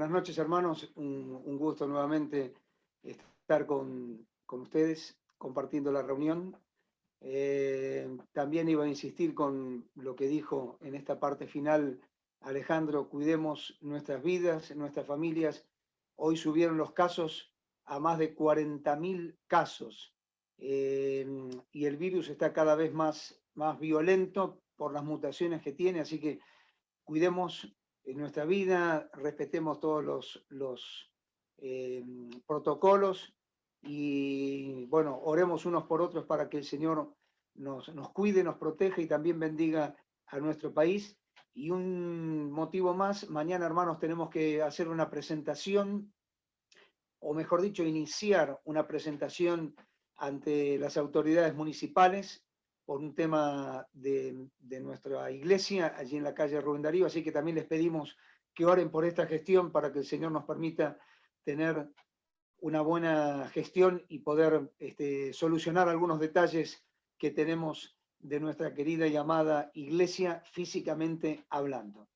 Buenas noches, hermanos. Un gusto nuevamente estar con ustedes compartiendo la reunión. También iba a insistir con lo que dijo en esta parte final Alejandro: cuidemos nuestras vidas, nuestras familias. Hoy subieron los casos a más de 40.000 casos y el virus está cada vez más violento por las mutaciones que tiene, así que cuidemos nuestra vida, respetemos todos los protocolos y, bueno, oremos unos por otros para que el Señor nos cuide, nos proteja y también bendiga a nuestro país. Y un motivo más: mañana, hermanos, tenemos que hacer una presentación, o mejor dicho, iniciar una presentación ante las autoridades municipales por un tema de nuestra iglesia allí en la calle Rubén Darío, así que también les pedimos que oren por esta gestión para que el Señor nos permita tener una buena gestión y poder solucionar algunos detalles que tenemos de nuestra querida y amada iglesia físicamente hablando.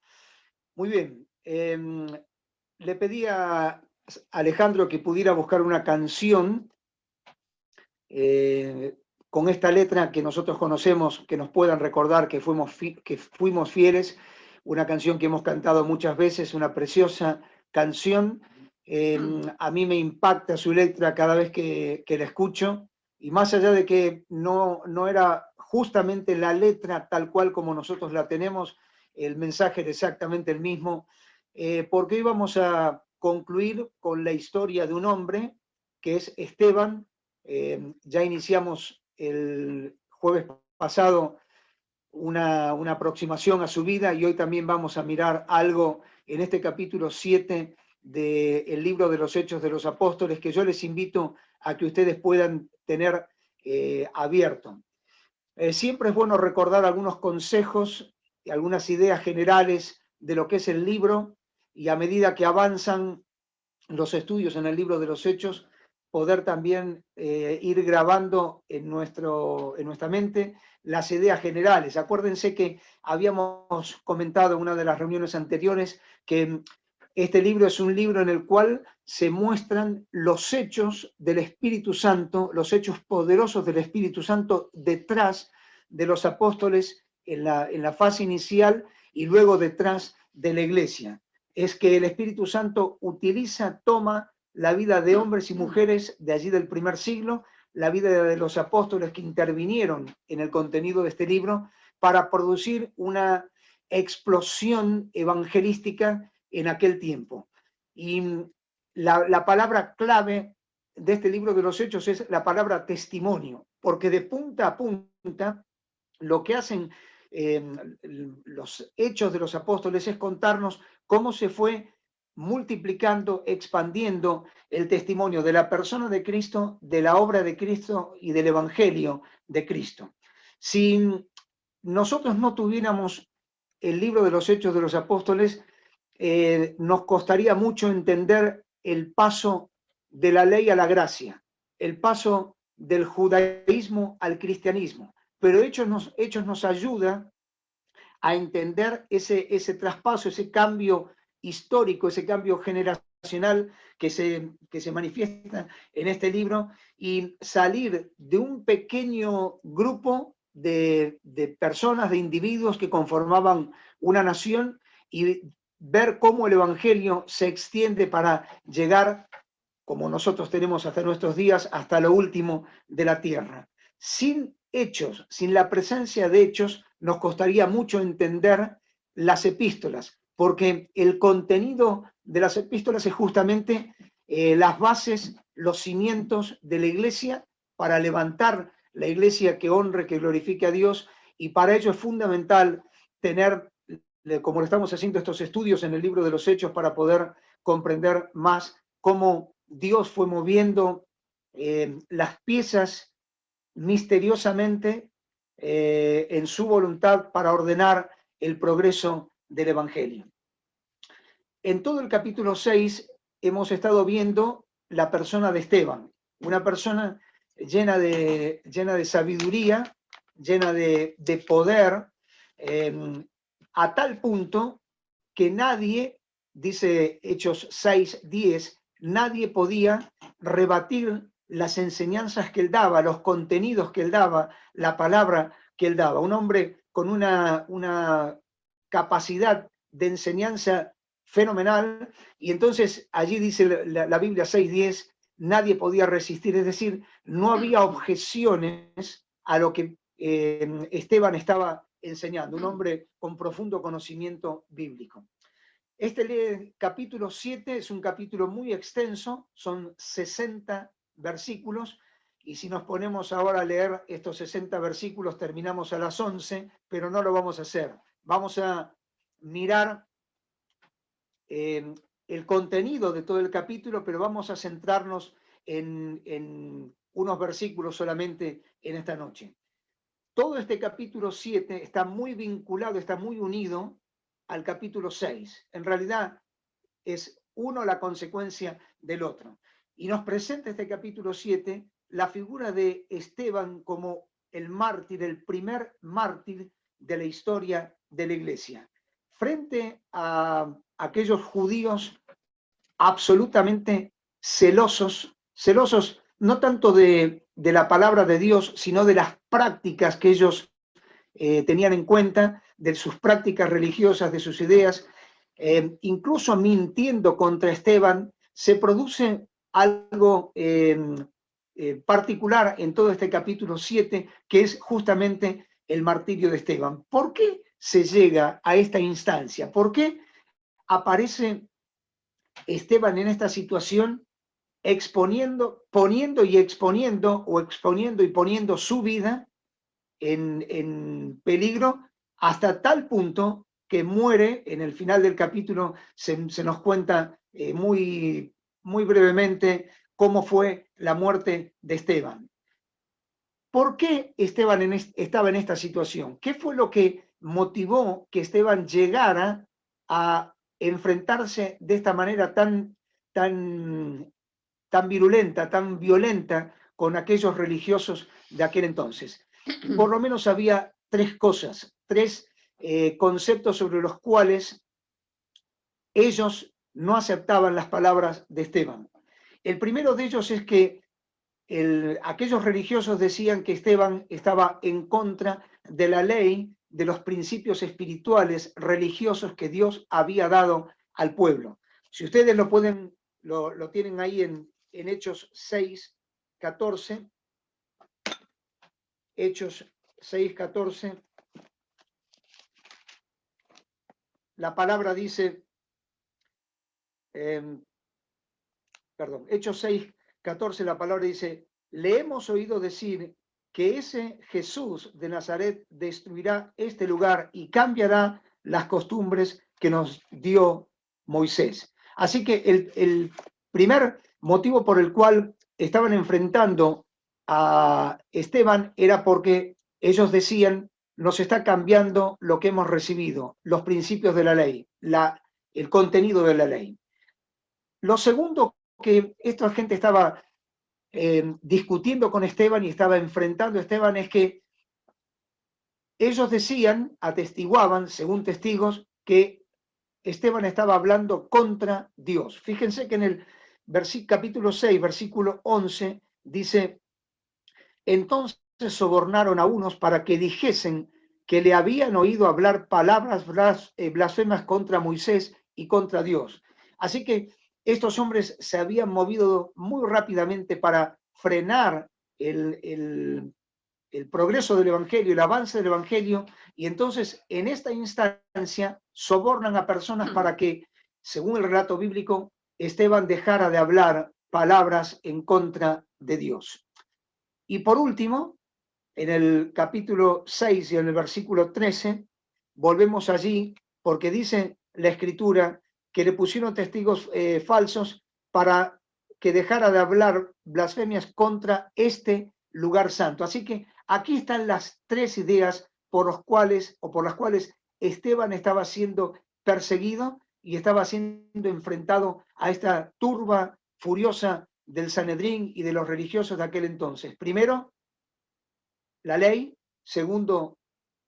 Muy bien, le pedí a Alejandro que pudiera buscar una canción con esta letra que nosotros conocemos, que nos puedan recordar que fuimos fieles, una canción que hemos cantado muchas veces, una preciosa canción. A mí me impacta su letra cada vez que la escucho, y más allá de que no era justamente la letra tal cual como nosotros la tenemos, el mensaje era exactamente el mismo, porque hoy vamos a concluir con la historia de un hombre que es Esteban. Ya iniciamos el jueves pasado una aproximación a su vida y hoy también vamos a mirar algo en este capítulo 7 del libro de los Hechos de los Apóstoles, que yo les invito a que ustedes puedan tener abierto. Siempre es bueno recordar algunos consejos y algunas ideas generales de lo que es el libro, y a medida que avanzan los estudios en el libro de los Hechos, poder también ir grabando en nuestra mente las ideas generales. Acuérdense que habíamos comentado en una de las reuniones anteriores que este libro es un libro en el cual se muestran los hechos del Espíritu Santo, los hechos poderosos del Espíritu Santo detrás de los apóstoles en la fase inicial y luego detrás de la iglesia. Es que el Espíritu Santo toma la vida de hombres y mujeres de allí del primer siglo, la vida de los apóstoles que intervinieron en el contenido de este libro para producir una explosión evangelística en aquel tiempo. Y la palabra clave de este libro de los Hechos es la palabra testimonio, porque de punta a punta lo que hacen los hechos de los apóstoles es contarnos cómo se fue multiplicando, expandiendo el testimonio de la persona de Cristo, de la obra de Cristo y del Evangelio de Cristo. Si nosotros no tuviéramos el libro de los Hechos de los Apóstoles, nos costaría mucho entender el paso de la ley a la gracia, el paso del judaísmo al cristianismo. Pero Hechos nos ayuda a entender ese traspaso, ese cambio histórico, ese cambio generacional que se manifiesta en este libro, y salir de un pequeño grupo de personas, de individuos que conformaban una nación, y ver cómo el Evangelio se extiende para llegar, como nosotros tenemos hasta nuestros días, hasta lo último de la tierra. Sin hechos, sin la presencia de hechos, nos costaría mucho entender las epístolas, porque el contenido de las epístolas es justamente las bases, los cimientos de la iglesia, para levantar la iglesia que honre, que glorifique a Dios, y para ello es fundamental tener, como lo estamos haciendo, estos estudios en el libro de los Hechos para poder comprender más cómo Dios fue moviendo las piezas misteriosamente en su voluntad para ordenar el progreso del Evangelio. En todo el capítulo 6 hemos estado viendo la persona de Esteban, una persona llena de sabiduría, llena de poder, a tal punto que nadie dice Hechos 6:10, nadie podía rebatir las enseñanzas que él daba, los contenidos que él daba, la palabra que él daba. Un hombre con una capacidad de enseñanza fenomenal, y entonces allí dice la Biblia 6:10, nadie podía resistir, es decir, no había objeciones a lo que Esteban estaba enseñando, un hombre con profundo conocimiento bíblico. Este capítulo 7 es un capítulo muy extenso, son 60 versículos, y si nos ponemos ahora a leer estos 60 versículos terminamos a las 11, pero no lo vamos a hacer. Vamos a mirar el contenido de todo el capítulo, pero vamos a centrarnos en unos versículos solamente en esta noche. Todo este capítulo 7 está muy vinculado, está muy unido al capítulo 6. En realidad es uno la consecuencia del otro. Y nos presenta este capítulo 7 la figura de Esteban como el mártir, el primer mártir de la historia de la iglesia. Frente a aquellos judíos absolutamente celosos no tanto de la palabra de Dios, sino de las prácticas que ellos tenían en cuenta, de sus prácticas religiosas, de sus ideas, incluso mintiendo contra Esteban, se produce algo particular en todo este capítulo 7, que es justamente el martirio de Esteban. ¿Por qué se llega a esta instancia? ¿Por qué aparece Esteban en esta situación poniendo y poniendo su vida en peligro hasta tal punto que muere? En el final del capítulo se nos cuenta muy brevemente cómo fue la muerte de Esteban. ¿Por qué Esteban estaba en esta situación? ¿Qué fue lo que motivó que Esteban llegara a enfrentarse de esta manera tan virulenta, tan violenta con aquellos religiosos de aquel entonces? Por lo menos había tres cosas, tres conceptos sobre los cuales ellos no aceptaban las palabras de Esteban. El primero de ellos es que aquellos religiosos decían que Esteban estaba en contra de la ley, de los principios espirituales religiosos que Dios había dado al pueblo. Si ustedes lo tienen ahí en Hechos 6:14, Hechos 6:14, la palabra dice, Hechos 6:14, la palabra dice, le hemos oído decir que ese Jesús de Nazaret destruirá este lugar y cambiará las costumbres que nos dio Moisés. Así que el primer motivo por el cual estaban enfrentando a Esteban era porque ellos decían, nos está cambiando lo que hemos recibido, los principios de la ley, el contenido de la ley. Lo segundo que esta gente estaba discutiendo con Esteban y estaba enfrentando a Esteban es que ellos decían, atestiguaban, según testigos, que Esteban estaba hablando contra Dios. Fíjense que en el capítulo 6, versículo 11, dice, entonces sobornaron a unos para que dijesen que le habían oído hablar palabras blasfemas contra Moisés y contra Dios. Así que estos hombres se habían movido muy rápidamente para frenar el progreso del Evangelio, el avance del Evangelio, y entonces en esta instancia sobornan a personas para que, según el relato bíblico, Esteban dejara de hablar palabras en contra de Dios. Y por último, en el capítulo 6 y en el versículo 13, volvemos allí porque dice la Escritura que le pusieron testigos falsos para que dejara de hablar blasfemias contra este lugar santo. Así que aquí están las tres ideas por las cuales Esteban estaba siendo perseguido y estaba siendo enfrentado a esta turba furiosa del Sanedrín y de los religiosos de aquel entonces. Primero, la ley; segundo,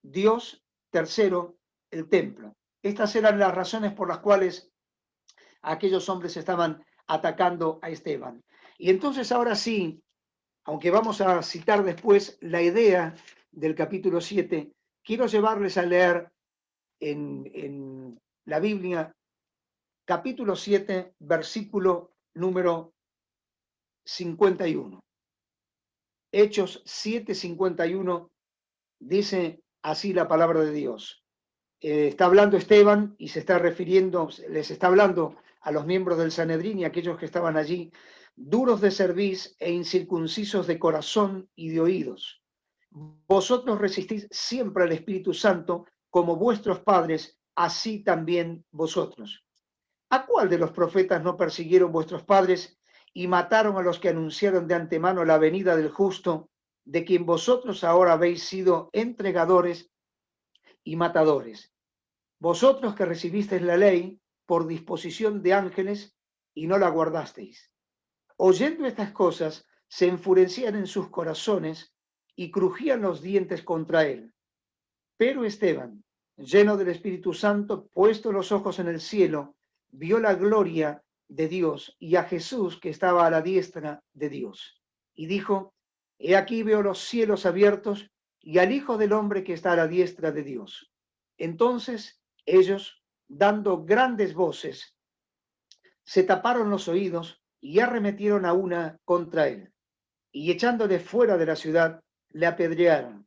Dios; tercero, el templo. Estas eran las razones por las cuales aquellos hombres estaban atacando a Esteban. Y entonces ahora sí, aunque vamos a citar después la idea del capítulo 7, quiero llevarles a leer en la Biblia, capítulo 7, versículo número 51. Hechos 7:51 dice así la palabra de Dios. Está hablando Esteban y se está refiriendo, les está hablando a los miembros del Sanedrín y a aquellos que estaban allí, duros de cerviz e incircuncisos de corazón y de oídos. Vosotros resistís siempre al Espíritu Santo, como vuestros padres, así también vosotros. ¿A cuál de los profetas no persiguieron vuestros padres y mataron a los que anunciaron de antemano la venida del justo, de quien vosotros ahora habéis sido entregadores y matadores? Vosotros que recibisteis la ley por disposición de ángeles y no la guardasteis. Oyendo estas cosas, se enfurecían en sus corazones y crujían los dientes contra él. Pero Esteban, lleno del Espíritu Santo, puesto los ojos en el cielo, vio la gloria de Dios y a Jesús que estaba a la diestra de Dios. Y dijo, he aquí veo los cielos abiertos y al Hijo del Hombre que está a la diestra de Dios. Entonces ellos, dando grandes voces, se taparon los oídos y arremetieron a una contra él. Y echándole fuera de la ciudad, le apedrearon.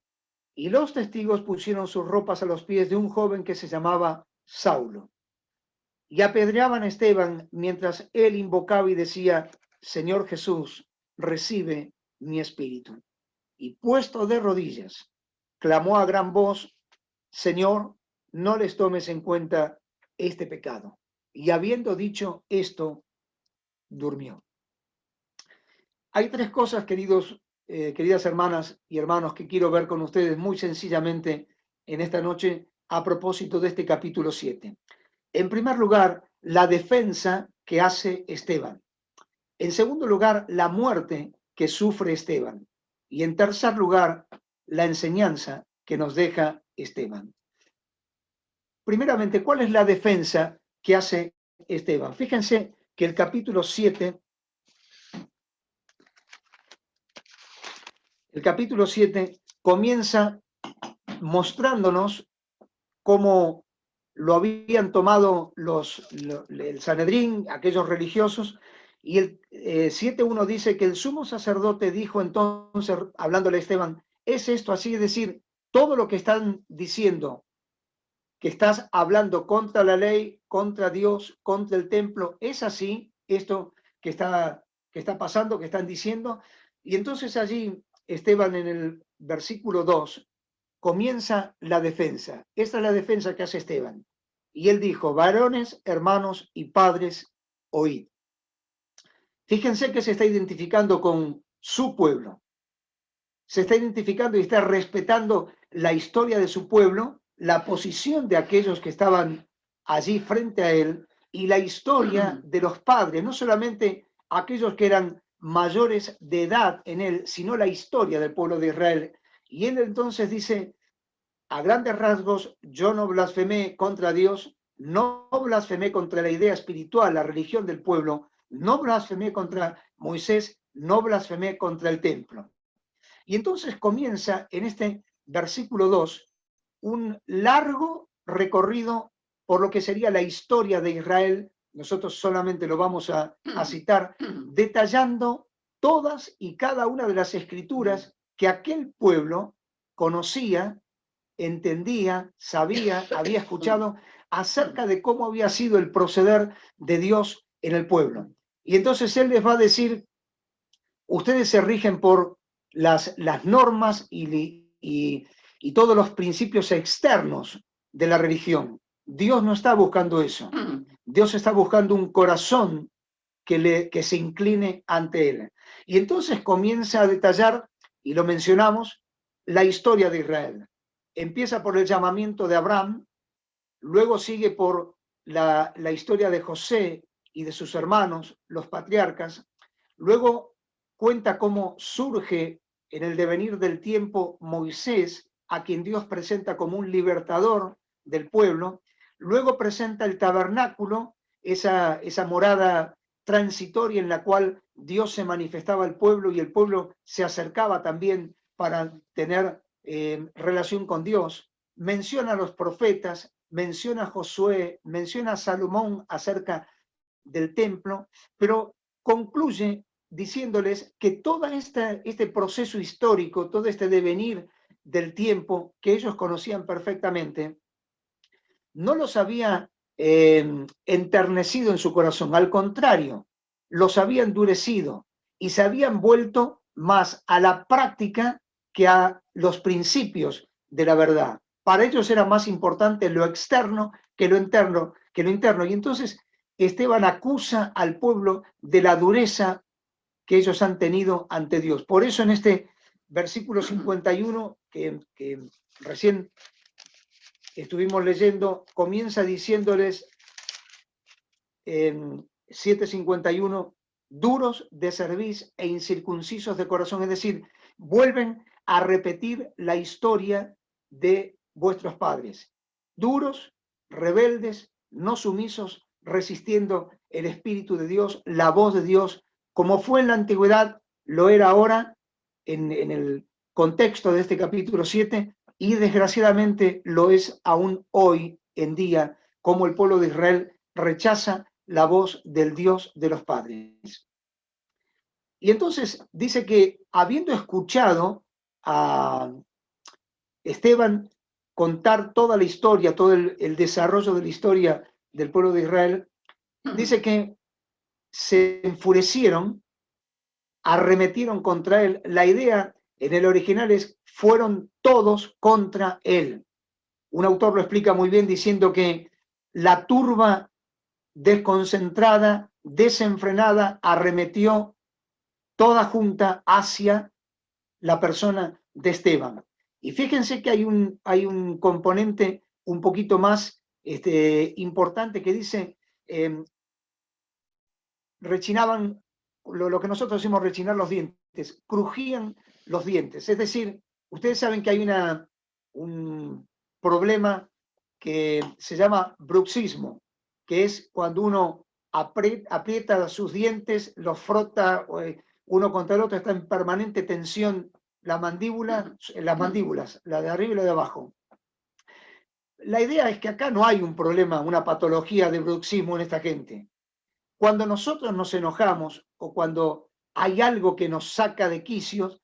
Y los testigos pusieron sus ropas a los pies de un joven que se llamaba Saulo. Y apedreaban a Esteban mientras él invocaba y decía, Señor Jesús, recibe mi espíritu. Y puesto de rodillas, clamó a gran voz, Señor, no les tomes en cuenta este pecado. Y habiendo dicho esto, durmió. Hay tres cosas, queridas hermanas y hermanos, que quiero ver con ustedes muy sencillamente en esta noche a propósito de este capítulo 7. En primer lugar, la defensa que hace Esteban. En segundo lugar, la muerte que sufre Esteban. Y en tercer lugar, la enseñanza que nos deja Esteban. Primeramente, ¿cuál es la defensa que hace Esteban? Fíjense que el capítulo 7, comienza mostrándonos cómo lo habían tomado el Sanedrín, aquellos religiosos, y el 7.1 dice que el sumo sacerdote dijo entonces, hablándole a Esteban, ¿es esto así? Es decir, todo lo que están diciendo, que estás hablando contra la ley, contra Dios, contra el templo, ¿es así esto que está pasando, que están diciendo? Y entonces allí Esteban en el versículo 2 comienza la defensa. Esta es la defensa que hace Esteban. Y él dijo, varones, hermanos y padres, oíd. Fíjense que se está identificando con su pueblo. Se está identificando y está respetando la historia de su pueblo, la posición de aquellos que estaban allí frente a él y la historia de los padres, no solamente aquellos que eran mayores de edad en él, sino la historia del pueblo de Israel. Y él entonces dice, a grandes rasgos, yo no blasfemé contra Dios, no blasfemé contra la idea espiritual, la religión del pueblo, no blasfemé contra Moisés, no blasfemé contra el templo. Y entonces comienza en este versículo 2 un largo recorrido por lo que sería la historia de Israel. Nosotros solamente lo vamos a citar, detallando todas y cada una de las escrituras que aquel pueblo conocía, entendía, sabía, había escuchado acerca de cómo había sido el proceder de Dios en el pueblo. Y entonces él les va a decir, ustedes se rigen por las normas y todos los principios externos de la religión. Dios no está buscando eso. Dios está buscando un corazón que se incline ante él. Y entonces comienza a detallar, y lo mencionamos, la historia de Israel. Empieza por el llamamiento de Abraham, luego sigue por la historia de José y de sus hermanos, los patriarcas, luego cuenta cómo surge en el devenir del tiempo Moisés, a quien Dios presenta como un libertador del pueblo, luego presenta el tabernáculo esa morada transitoria en la cual Dios se manifestaba al pueblo y el pueblo se acercaba también para tener relación con Dios. Menciona a los profetas, menciona a Josué, menciona a Salomón acerca del templo, pero concluye diciéndoles que todo este proceso histórico, todo este devenir del tiempo que ellos conocían perfectamente, no los había enternecido en su corazón, al contrario, los había endurecido y se habían vuelto más a la práctica que a los principios de la verdad. Para ellos era más importante lo externo que lo interno, Y entonces Esteban acusa al pueblo de la dureza que ellos han tenido ante Dios. Por eso en este versículo 51 que recién estuvimos leyendo, comienza diciéndoles en 7:51, duros de cerviz e incircuncisos de corazón, es decir, vuelven a repetir la historia de vuestros padres, duros, rebeldes, no sumisos, resistiendo el Espíritu de Dios, la voz de Dios, como fue en la antigüedad, lo era ahora en el contexto de este capítulo 7, y desgraciadamente lo es aún hoy en día, como el pueblo de Israel rechaza la voz del Dios de los padres. Y entonces dice que habiendo escuchado a Esteban contar toda la historia, todo el desarrollo de la historia del pueblo de Israel, dice que se enfurecieron, arremetieron contra él. La idea en el original es, fueron todos contra él. Un autor lo explica muy bien diciendo que la turba desconcentrada, desenfrenada, arremetió toda junta hacia la persona de Esteban. Y fíjense que hay un componente un poquito más importante que dice, rechinaban, lo que nosotros decimos rechinar los dientes, crujían los dientes. Es decir, ustedes saben que hay un problema que se llama bruxismo, que es cuando uno aprieta sus dientes, los frota uno contra el otro, está en permanente tensión la mandíbula, las mandíbulas, la de arriba y la de abajo. La idea es que acá no hay un problema, una patología de bruxismo en esta gente. Cuando nosotros nos enojamos o cuando hay algo que nos saca de quicios,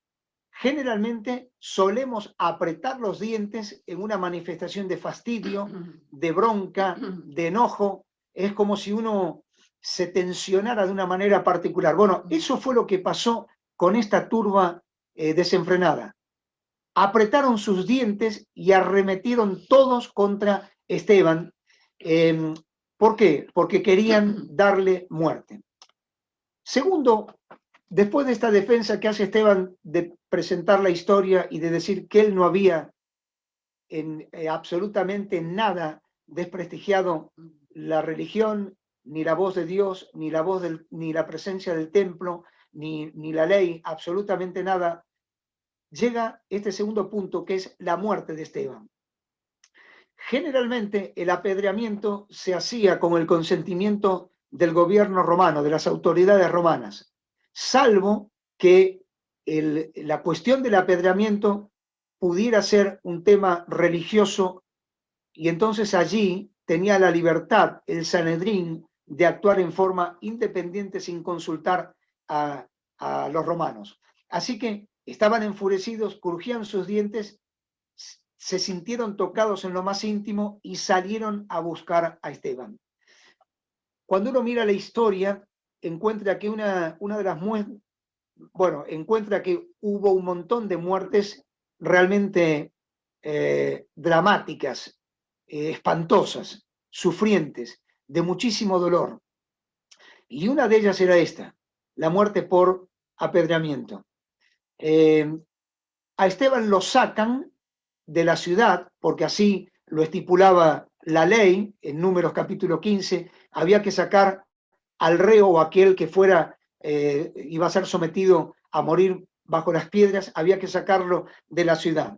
generalmente solemos apretar los dientes en una manifestación de fastidio, de bronca, de enojo. Es como si uno se tensionara de una manera particular. Bueno, eso fue lo que pasó con esta turba desenfrenada. Apretaron sus dientes y arremetieron todos contra Esteban. ¿Por qué? Porque querían darle muerte. Segundo, después de esta defensa que hace Esteban de presentar la historia y de decir que él no había absolutamente nada desprestigiado la religión, ni la voz de Dios, ni la presencia del templo, ni la ley, absolutamente nada, llega este segundo punto, que es la muerte de Esteban. Generalmente el apedreamiento se hacía con el consentimiento del gobierno romano, de las autoridades romanas, salvo que la cuestión del apedreamiento pudiera ser un tema religioso, y entonces allí tenía la libertad el Sanedrín de actuar en forma independiente sin consultar a los romanos. Así que estaban enfurecidos, crujían sus dientes, se sintieron tocados en lo más íntimo y salieron a buscar a Esteban. Cuando uno mira la historia, encuentra que encuentra que hubo un montón de muertes realmente dramáticas, espantosas, sufrientes, de muchísimo dolor. Y una de ellas era esta, la muerte por apedreamiento. A Esteban lo sacan de la ciudad, porque así lo estipulaba la ley, en Números capítulo 15, había que sacar al reo o aquel que iba a ser sometido a morir bajo las piedras, había que sacarlo de la ciudad.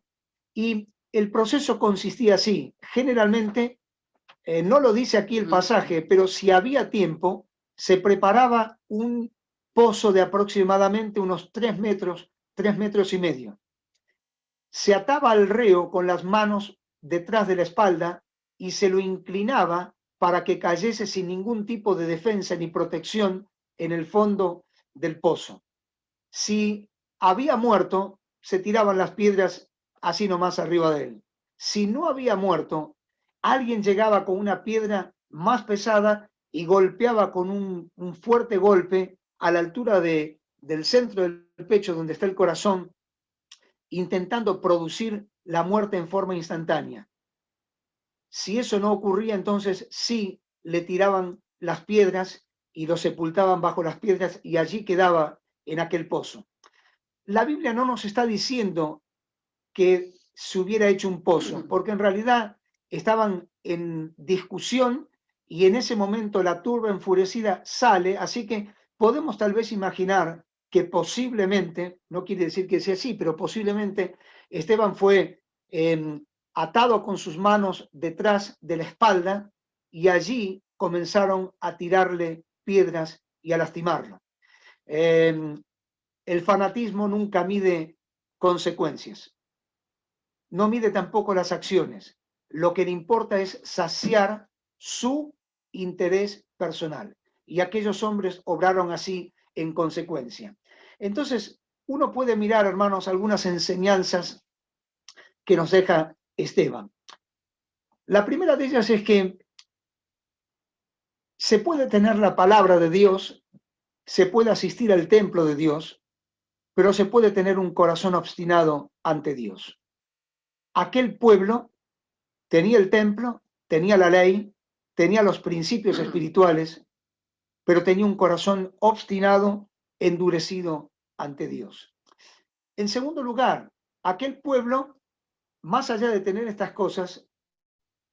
Y el proceso consistía así, generalmente no lo dice aquí el pasaje, pero si había tiempo, se preparaba un pozo de aproximadamente unos 3 metros y medio. Se ataba al reo con las manos detrás de la espalda y se lo inclinaba para que cayese sin ningún tipo de defensa ni protección en el fondo del pozo. Si había muerto, se tiraban las piedras así nomás arriba de él. Si no había muerto, alguien llegaba con una piedra más pesada y golpeaba con un fuerte golpe a la altura del centro del pecho donde está el corazón, intentando producir la muerte en forma instantánea. Si eso no ocurría, entonces sí le tiraban las piedras y lo sepultaban bajo las piedras y allí quedaba en aquel pozo. La Biblia no nos está diciendo que se hubiera hecho un pozo, porque en realidad estaban en discusión y en ese momento la turba enfurecida sale, así que podemos tal vez imaginar que posiblemente, no quiere decir que sea así, pero posiblemente Esteban fue atado con sus manos detrás de la espalda y allí comenzaron a tirarle piedras y a lastimarlo. El fanatismo nunca mide consecuencias, no mide tampoco las acciones. Lo que le importa es saciar su interés personal. Y aquellos hombres obraron así en consecuencia. Entonces, uno puede mirar, hermanos, algunas enseñanzas que nos deja Esteban. La primera de ellas es que se puede tener la palabra de Dios, se puede asistir al templo de Dios, pero se puede tener un corazón obstinado ante Dios. Aquel pueblo tenía el templo, tenía la ley, tenía los principios espirituales, pero tenía un corazón obstinado, endurecido ante Dios. En segundo lugar, aquel pueblo, más allá de tener estas cosas,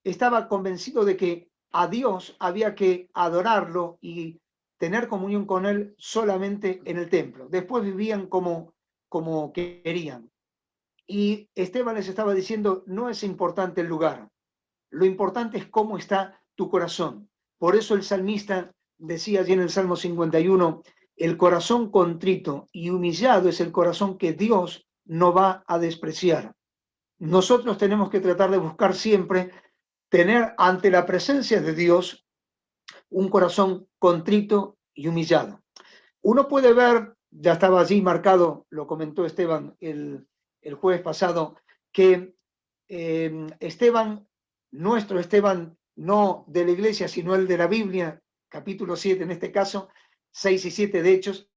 estaba convencido de que a Dios había que adorarlo y tener comunión con Él solamente en el templo. Después vivían como querían. Y Esteban les estaba diciendo, no es importante el lugar, lo importante es cómo está tu corazón. Por eso el salmista decía allí en el Salmo 51, el corazón contrito y humillado es el corazón que Dios no va a despreciar. Nosotros tenemos que tratar de buscar siempre tener ante la presencia de Dios un corazón contrito y humillado. Uno puede ver, ya estaba allí marcado, lo comentó Esteban el jueves pasado, que Esteban, nuestro Esteban, no de la iglesia, sino el de la Biblia, capítulo 7 en este caso, 6 y 7 de Hechos,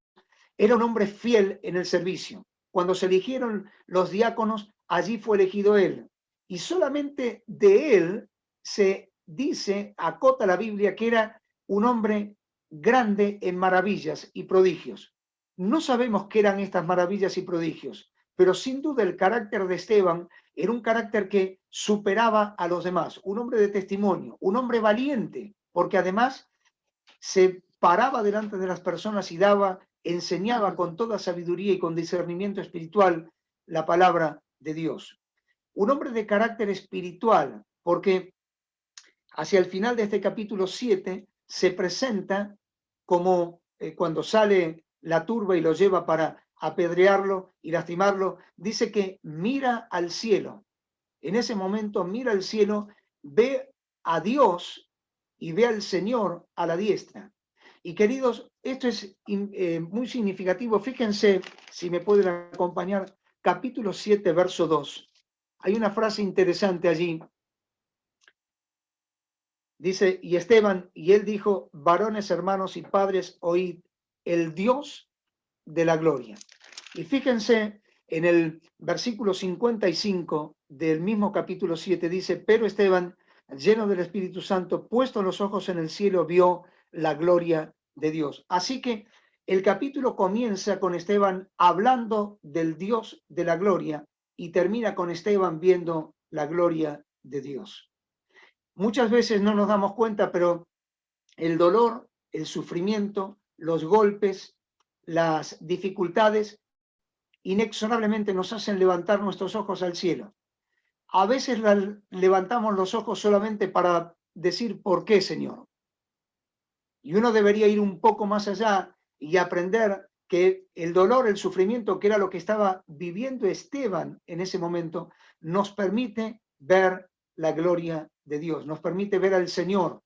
era un hombre fiel en el servicio. Cuando se eligieron los diáconos, allí fue elegido él. Y solamente de él se dice, acota la Biblia, que era un hombre grande en maravillas y prodigios. No sabemos qué eran estas maravillas y prodigios, pero sin duda el carácter de Esteban era un carácter que superaba a los demás, un hombre de testimonio, un hombre valiente, porque además se paraba delante de las personas y enseñaba con toda sabiduría y con discernimiento espiritual la palabra de Dios. Un hombre de carácter espiritual, porque hacia el final de este capítulo 7 se presenta como cuando sale la turba y lo lleva para apedrearlo y lastimarlo, dice que mira al cielo. En ese momento mira al cielo, ve a Dios y ve al Señor a la diestra. Y queridos, esto es muy significativo. Fíjense, si me pueden acompañar, capítulo 7, verso 2. Hay una frase interesante allí. Dice, y Esteban, y él dijo, varones, hermanos y padres, oíd, el Dios de la gloria. Y fíjense, en el versículo 55 del mismo capítulo 7 dice, pero Esteban, lleno del Espíritu Santo, puesto los ojos en el cielo, vio la gloria de Dios. Así que el capítulo comienza con Esteban hablando del Dios de la gloria y termina con Esteban viendo la gloria de Dios. Muchas veces no nos damos cuenta, pero el dolor, el sufrimiento, los golpes, las dificultades, inexorablemente nos hacen levantar nuestros ojos al cielo. A veces levantamos los ojos solamente para decir, ¿por qué, Señor? Y uno debería ir un poco más allá y aprender que el dolor, el sufrimiento, que era lo que estaba viviendo Esteban en ese momento, nos permite ver la gloria de Dios, nos permite ver al Señor,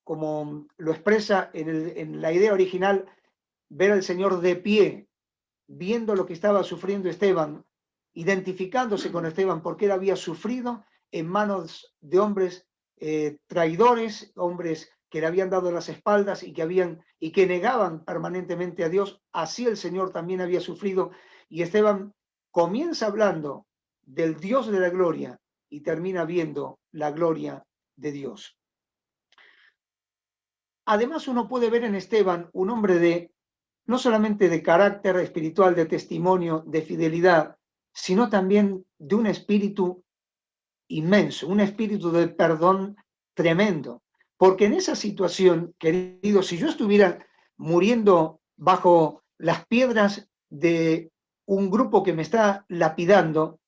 como lo expresa en la idea original, ver al Señor de pie, viendo lo que estaba sufriendo Esteban, identificándose con Esteban, porque él había sufrido en manos de hombres traidores, hombres que le habían dado las espaldas y que negaban permanentemente a Dios. Así el Señor también había sufrido, y Esteban comienza hablando del Dios de la gloria y termina viendo la gloria de Dios. Además, uno puede ver en Esteban un hombre no solamente de carácter espiritual, de testimonio, de fidelidad, sino también de un espíritu inmenso, un espíritu de perdón tremendo. Porque en esa situación, querido, si yo estuviera muriendo bajo las piedras de un grupo que me está lapidando,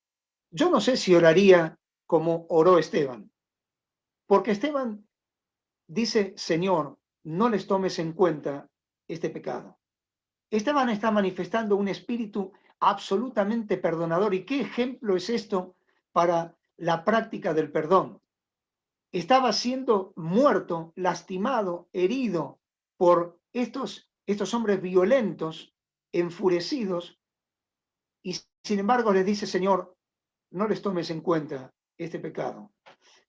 yo no sé si oraría como oró Esteban. Porque Esteban dice, Señor, no les tomes en cuenta este pecado. Esteban está manifestando un espíritu absolutamente perdonador. ¿Y qué ejemplo es esto para la práctica del perdón? Estaba siendo muerto, lastimado, herido por estos hombres violentos, enfurecidos, y sin embargo les dice, Señor, no les tomes en cuenta este pecado.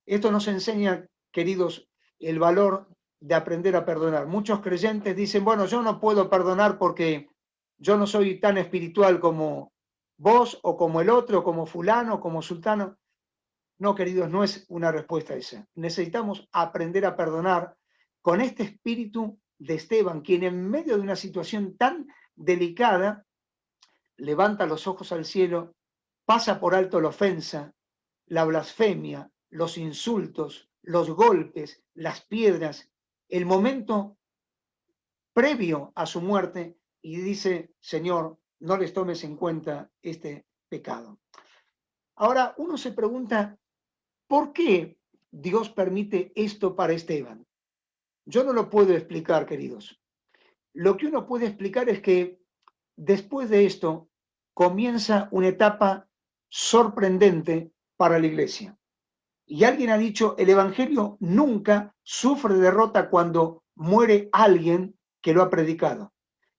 Esto nos enseña, queridos, el valor de aprender a perdonar. Muchos creyentes dicen, bueno, yo no puedo perdonar porque yo no soy tan espiritual como vos o como el otro, como fulano, como sultano. No, queridos, no es una respuesta esa. Necesitamos aprender a perdonar con este espíritu de Esteban, quien en medio de una situación tan delicada levanta los ojos al cielo, pasa por alto la ofensa, la blasfemia, los insultos, los golpes, las piedras, el momento previo a su muerte, y dice, Señor, no les tomes en cuenta este pecado. Ahora uno se pregunta, ¿por qué Dios permite esto para Esteban? Yo no lo puedo explicar, queridos. Lo que uno puede explicar es que después de esto comienza una etapa sorprendente para la iglesia. Y alguien ha dicho, el Evangelio nunca sufre derrota cuando muere alguien que lo ha predicado.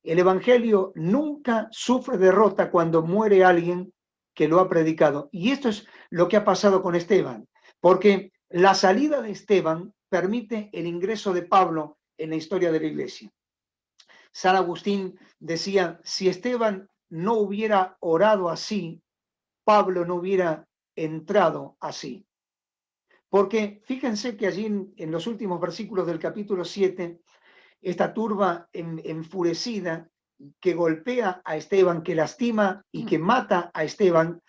El Evangelio nunca sufre derrota cuando muere alguien que lo ha predicado. Y esto es lo que ha pasado con Esteban, porque la salida de Esteban permite el ingreso de Pablo en la historia de la iglesia. San Agustín decía, si Esteban no hubiera orado así, Pablo no hubiera entrado así. Porque fíjense que allí en los últimos versículos del capítulo 7, esta turba enfurecida que golpea a Esteban, que lastima y que mata a Esteban,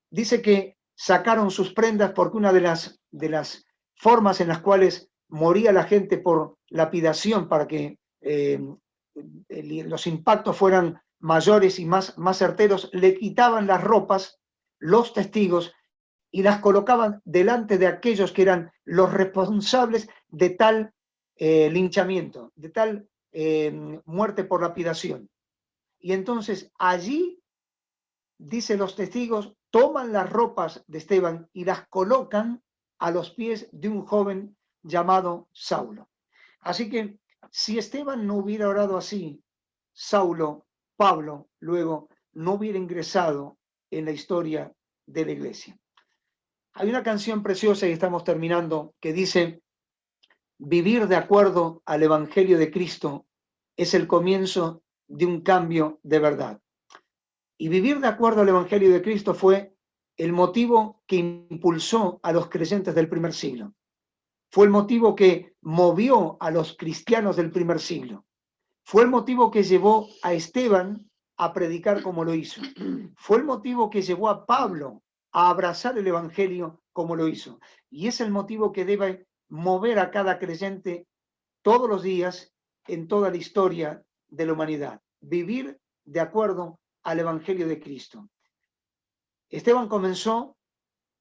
dice que sacaron sus prendas porque una de las formas en las cuales moría la gente por lapidación para que los impactos fueran mayores y más certeros, le quitaban las ropas los testigos y las colocaban delante de aquellos que eran los responsables de tal linchamiento, de tal muerte por lapidación. Y entonces allí, dice los testigos, toman las ropas de Esteban y las colocan a los pies de un joven llamado Saulo. Así que si Esteban no hubiera orado así, Pablo, luego no hubiera ingresado en la historia de la iglesia. Hay una canción preciosa y estamos terminando que dice, vivir de acuerdo al Evangelio de Cristo es el comienzo de un cambio de verdad. Y vivir de acuerdo al Evangelio de Cristo fue el motivo que impulsó a los creyentes del primer siglo. Fue el motivo que movió a los cristianos del primer siglo. Fue el motivo que llevó a Esteban a predicar como lo hizo. Fue el motivo que llevó a Pablo a abrazar el Evangelio como lo hizo. Y es el motivo que debe mover a cada creyente todos los días en toda la historia de la humanidad. Vivir de acuerdo al Evangelio de Cristo. Esteban comenzó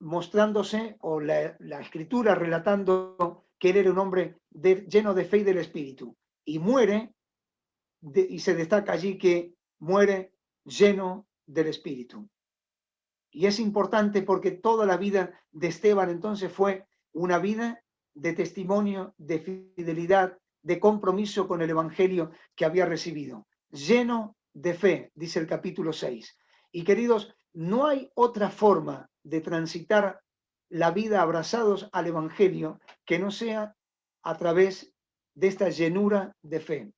mostrándose, o la escritura relatando que él era un hombre lleno de fe y del Espíritu. Y muere, y se destaca allí que muere lleno del Espíritu. Y es importante porque toda la vida de Esteban entonces fue una vida de testimonio, de fidelidad, de compromiso con el Evangelio que había recibido. Lleno de fe, dice el capítulo 6. Y queridos, no hay otra forma de transitar la vida abrazados al Evangelio que no sea a través de esta llenura de fe.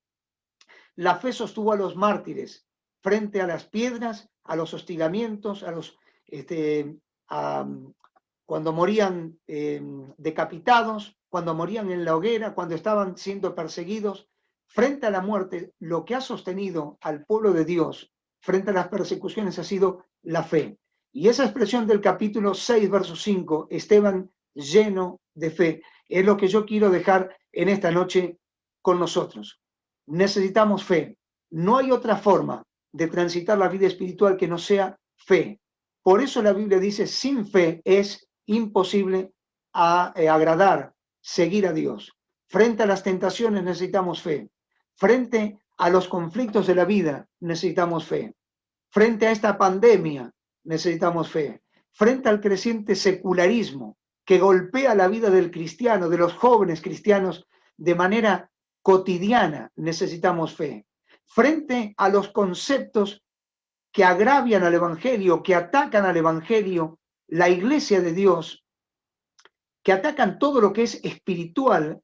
La fe sostuvo a los mártires frente a las piedras, a los hostigamientos, cuando morían decapitados, cuando morían en la hoguera, cuando estaban siendo perseguidos. Frente a la muerte, lo que ha sostenido al pueblo de Dios frente a las persecuciones ha sido la fe. Y esa expresión del capítulo 6, verso 5, Esteban lleno de fe, es lo que yo quiero dejar en esta noche con nosotros. Necesitamos fe. No hay otra forma de transitar la vida espiritual que no sea fe. Por eso la Biblia dice, sin fe es imposible agradar, seguir a Dios. Frente a las tentaciones necesitamos fe. Frente a los conflictos de la vida necesitamos fe. Frente a esta pandemia necesitamos fe. Frente al creciente secularismo que golpea la vida del cristiano, de los jóvenes cristianos, de manera cotidiana, necesitamos fe. Frente a los conceptos que agravian al Evangelio, que atacan al Evangelio, la iglesia de Dios, que atacan todo lo que es espiritual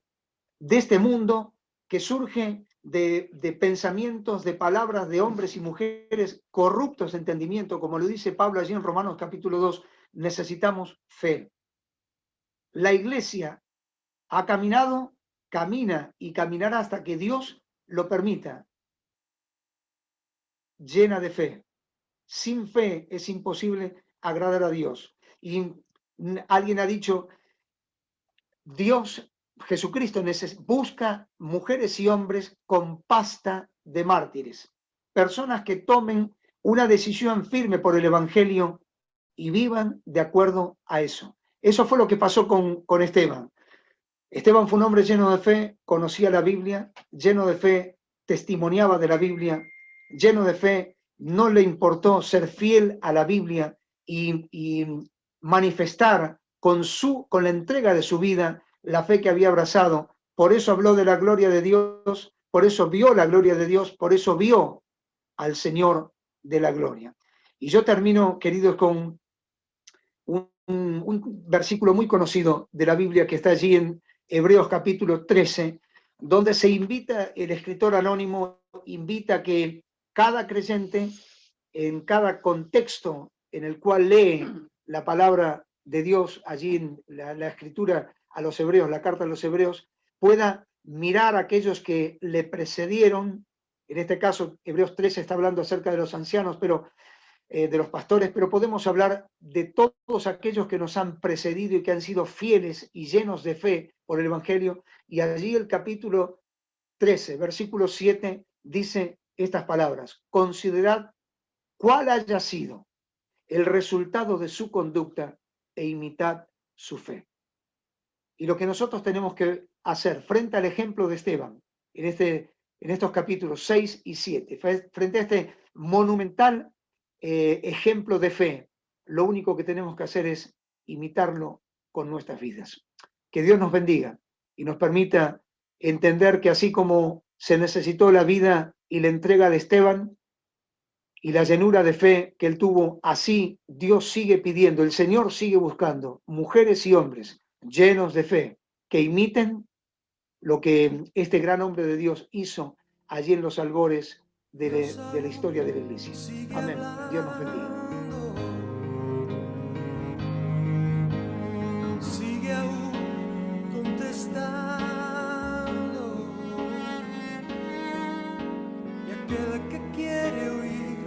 de este mundo, que surge de pensamientos, de palabras de hombres y mujeres corruptos de entendimiento, como lo dice Pablo allí en Romanos capítulo 2, necesitamos fe. La iglesia ha caminado, camina y caminará hasta que Dios lo permita, llena de fe. Sin fe es imposible agradar a Dios. Y alguien ha dicho, Dios, Jesucristo, busca mujeres y hombres con pasta de mártires, personas que tomen una decisión firme por el Evangelio y vivan de acuerdo a eso. Eso fue lo que pasó con Esteban. Esteban fue un hombre lleno de fe, conocía la Biblia, lleno de fe, testimoniaba de la Biblia, lleno de fe, no le importó ser fiel a la Biblia y manifestar con la entrega de su vida la fe que había abrazado. Por eso habló de la gloria de Dios, por eso vio la gloria de Dios, por eso vio al Señor de la gloria. Y yo termino, queridos, con un versículo muy conocido de la Biblia que está allí en Hebreos capítulo 13, donde se invita, el escritor anónimo invita a que cada creyente, en cada contexto en el cual lee la palabra de Dios, allí en la escritura a los hebreos, la carta a los hebreos, pueda mirar a aquellos que le precedieron. En este caso, Hebreos 13 está hablando acerca de los ancianos, pero de los pastores, pero podemos hablar de todos aquellos que nos han precedido y que han sido fieles y llenos de fe por el Evangelio. Y allí el capítulo 13, versículo 7, dice estas palabras: considerad cuál haya sido el resultado de su conducta e imitad su fe. Y lo que nosotros tenemos que hacer frente al ejemplo de Esteban, en estos capítulos 6 y 7, frente a este monumental ejemplo de fe, lo único que tenemos que hacer es imitarlo con nuestras vidas. Que Dios nos bendiga y nos permita entender que así como se necesitó la vida y la entrega de Esteban y la llenura de fe que él tuvo, así Dios sigue pidiendo, el Señor sigue buscando mujeres y hombres llenos de fe que imiten lo que este gran hombre de Dios hizo allí en los albores de la historia de la iglesia. Amén. Dios nos bendiga. Sigue aún contestando, y aquel que quiere oír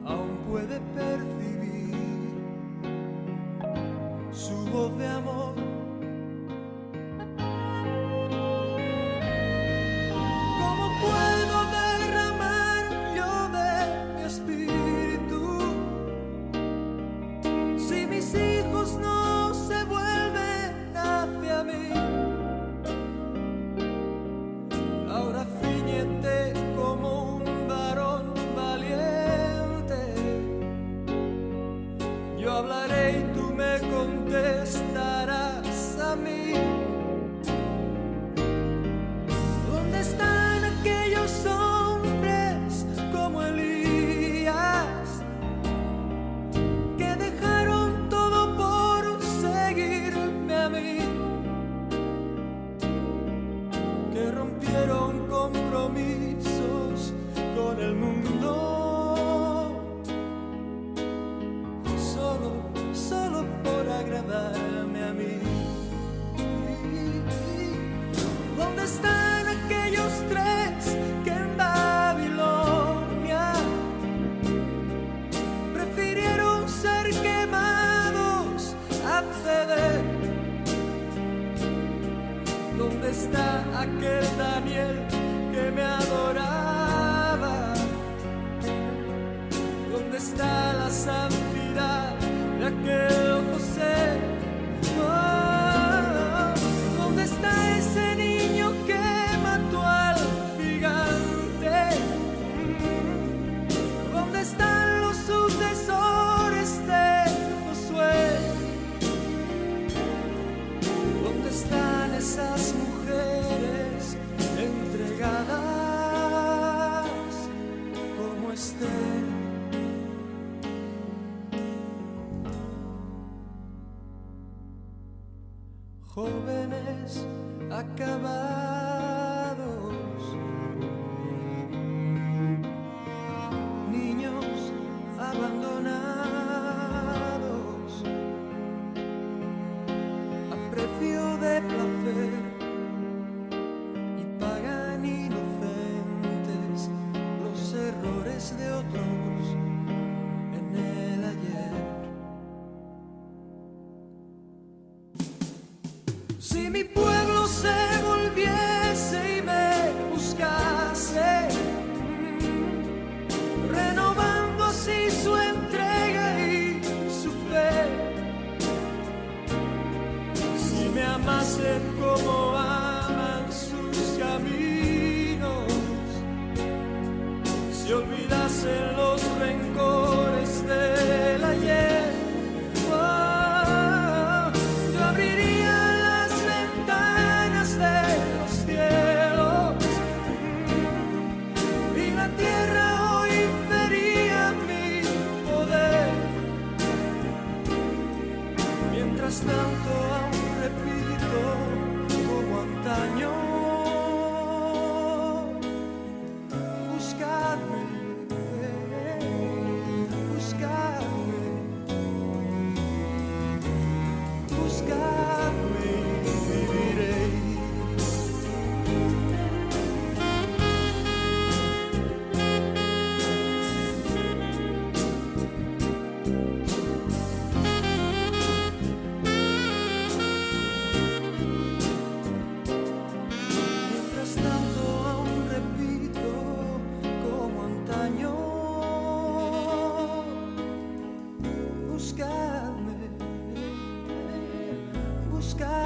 aún puede percibir su voz de amor. Si yo hablaré y tú me contestarás a mí. ¿Dónde están aquellos hombres como Elías que dejaron todo por seguirme a mí? Que rompieron compromisos con el mundo solo por agradarme a mí. ¿Dónde están aquellos tres que en Babilonia prefirieron ser quemados a ceder? ¿Dónde está aquel Daniel que me adoraba? ¿Dónde está la santidad de aquel José? Oh, ¿dónde está ese niño que mató al gigante? ¿Dónde están los sucesores de Josué? ¿Dónde están esas mujeres entregadas como Esther? Jóvenes acabados, niños abandonados, a precio de placer, y pagan inocentes los errores de otros en el ayer. Si mi pueblo se volviese y me buscase, renovando así su entrega y su fe, si me amasen como aman sus caminos, si olvidasen los rencores del ayer, yo abriría de los cielos y la tierra hoy vería mi poder. Mientras tanto aún repito como antaño, buscadme, buscadme, buscadme y viviré. Buscadme, buscadme.